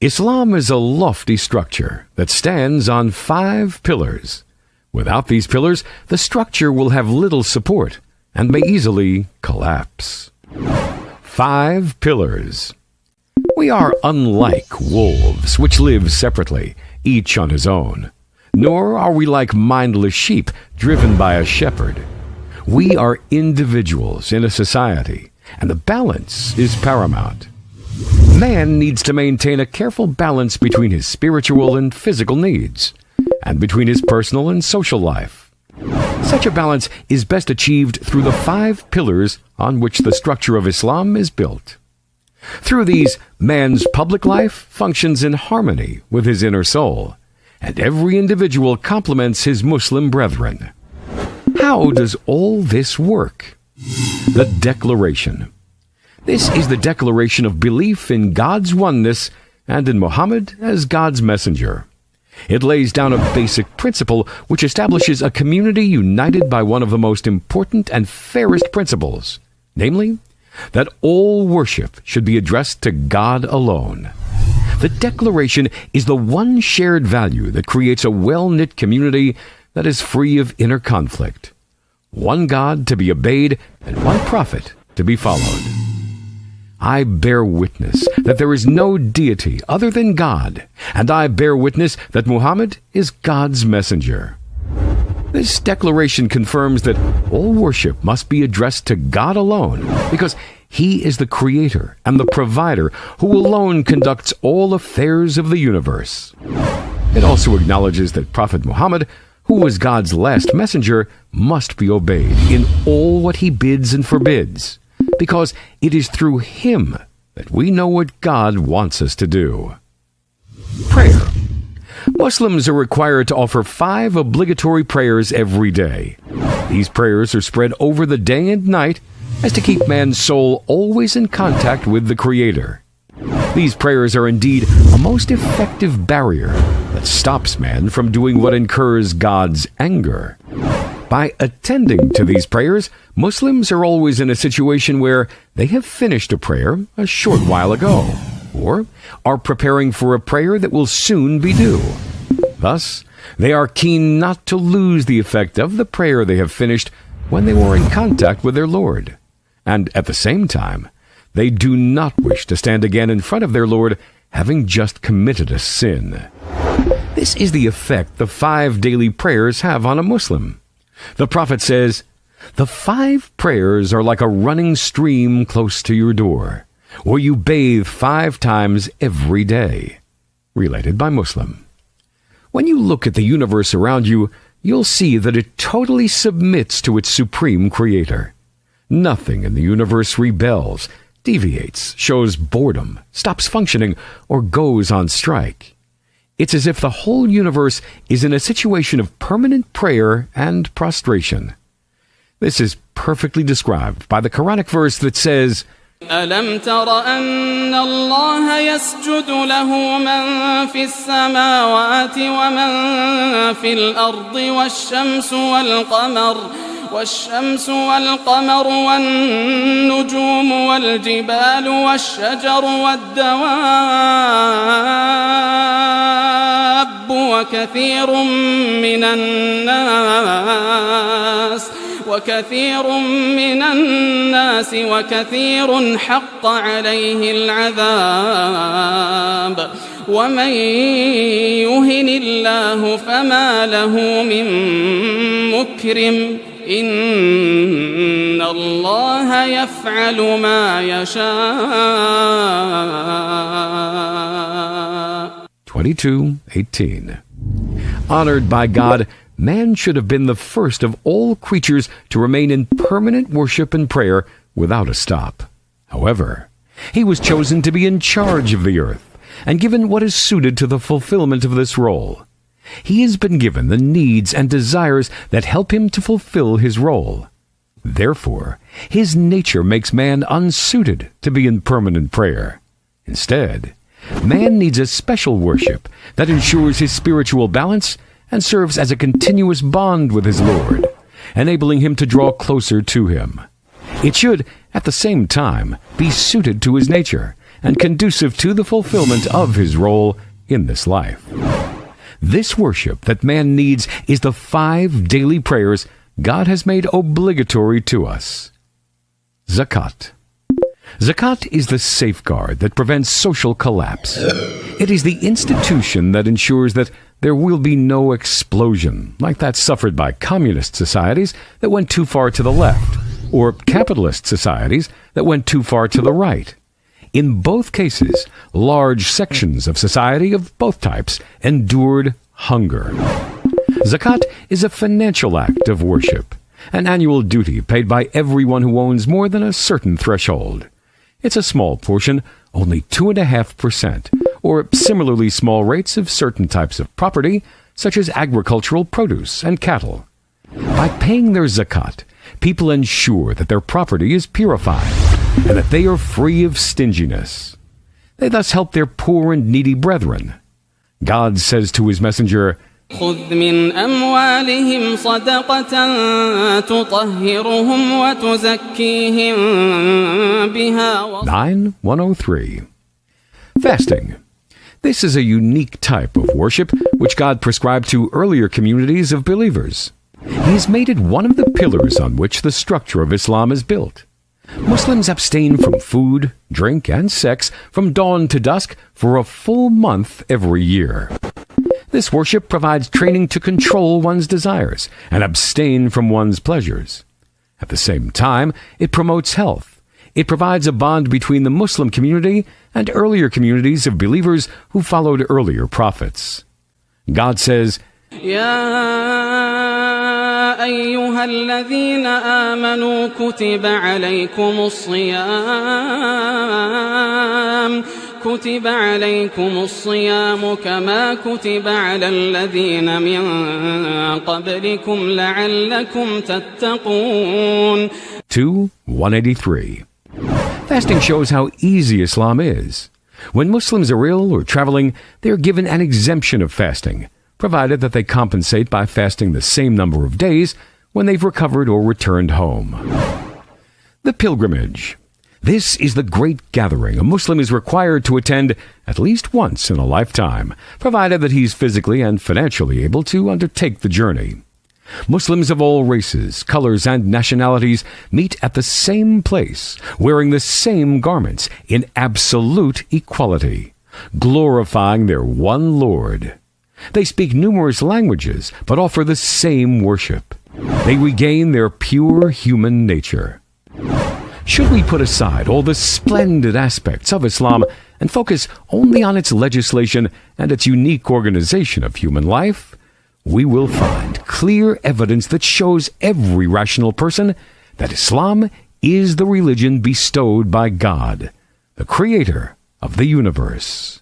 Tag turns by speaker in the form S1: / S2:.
S1: Islam is a lofty structure that stands on 5 pillars. Without these pillars, the structure will have little support and may easily collapse. 5 pillars. We are unlike wolves, which live separately, each on his own. Nor are we like mindless sheep driven by a shepherd. We are individuals in a society, and the balance is paramount. Man needs to maintain a careful balance between his spiritual and physical needs, and between his personal and social life. Such a balance is best achieved through the 5 pillars on which the structure of Islam is built. Through these, man's public life functions in harmony with his inner soul, and every individual complements his Muslim brethren. How does all this work? The Declaration. This is the declaration of belief in God's oneness and in Muhammad as God's messenger. It lays down a basic principle which establishes a community united by one of the most important and fairest principles, namely, that all worship should be addressed to God alone. The Declaration is the one shared value that creates a well-knit community that is free of inner conflict. One God to be obeyed and one prophet to be followed. I bear witness that there is no deity other than God, and I bear witness that Muhammad is God's messenger. This declaration confirms that all worship must be addressed to God alone, because He is the Creator and the Provider who alone conducts all affairs of the universe. It also acknowledges that Prophet Muhammad, who was God's last messenger, must be obeyed in all what he bids and forbids, because it is through him that we know what God wants us to do. Prayer. Muslims are required to offer 5 obligatory prayers every day. These prayers are spread over the day and night as to keep man's soul always in contact with the Creator. These prayers are indeed a most effective barrier that stops man from doing what incurs God's anger. By attending to these prayers, Muslims are always in a situation where they have finished a prayer a short while ago, or are preparing for a prayer that will soon be due. Thus, they are keen not to lose the effect of the prayer they have finished when they were in contact with their Lord. And at the same time, they do not wish to stand again in front of their Lord having just committed a sin. This is the effect the 5 daily prayers have on a Muslim. The Prophet says, "The 5 prayers are like a running stream close to your door, where you bathe 5 times every day." Related by Muslim. When you look at the universe around you, you'll see that it totally submits to its supreme Creator. Nothing in the universe rebels, deviates, shows boredom, stops functioning, or goes on strike. It's as if the whole universe is in a situation of permanent prayer and prostration. This is perfectly described by the Quranic verse that says,
S2: أَلَمْ تَرَ أَنَّ اللَّهَ يَسْجُدُ لَهُ مَنْ فِي السَّمَاوَاتِ وَمَنْ فِي الْأَرْضِ والشمس والقمر والنجوم والجبال والشجر والدواب وكثير من الناس وكثير حق عليه العذاب ومن يهن الله فما له من مكرم إن الله يفعل ما يشاء. 22:18. Honored by God, man should have been the first of all creatures to remain in permanent worship and prayer without a stop. However, he was chosen to be in charge of the earth and given what is suited to the fulfillment of this role. He has been given the needs and desires that help him to fulfill his role. Therefore, his nature makes man unsuited to be in permanent prayer. Instead, man needs a special worship that ensures his spiritual balance and serves as a continuous bond with his Lord, enabling him to draw closer to him. It should, at the same time, be suited to his nature and conducive to the fulfillment of his role in this life. This worship that man needs is the 5 daily prayers God has made obligatory to us. Zakat. Zakat is the safeguard that prevents social collapse. It is the institution that ensures that there will be no explosion, like that suffered by communist societies that went too far to the left, or capitalist societies that went too far to the right. In both cases, large sections of society of both types endured hunger. Zakat is a financial act of worship, an annual duty paid by everyone who owns more than a certain threshold. It's a small portion, only 2.5%, or similarly small rates of certain types of property, such as agricultural produce and cattle. By paying their zakat, people ensure that their property is purified and that they are free of stinginess. They thus help their poor and needy brethren. God says to his messenger,
S3: خذ من أموالهم صدقة تطهرهم وتزكيهم بها
S2: 9:103. Fasting. This is a unique type of worship which God prescribed to earlier communities of believers. He has made it one of the pillars on which the structure of Islam is built. Muslims abstain from food, drink, and sex from dawn to dusk for a full month every year. This worship provides training to control one's desires and abstain from one's pleasures. At the same time, it promotes health. It provides a bond between the Muslim community and earlier communities of believers who followed earlier prophets. God says,
S3: يا أيها الذين آمنوا كتب عليكم الصيام كما كتب على الذين من قبلكم لعلكم تتقون
S2: 2:183. Fasting shows how easy Islam is. When Muslims are ill or traveling, they are given an exemption of fasting, provided that they compensate by fasting the same number of days when they've recovered or returned home. The pilgrimage. This is the great gathering a Muslim is required to attend at least once in a lifetime, provided that he's physically and financially able to undertake the journey. Muslims of all races, colors, and nationalities meet at the same place, wearing the same garments in absolute equality, glorifying their one Lord. They speak numerous languages, but offer the same worship. They regain their pure human nature. Should we put aside all the splendid aspects of Islam and focus only on its legislation and its unique organization of human life, we will find clear evidence that shows every rational person that Islam is the religion bestowed by God, the creator of the universe.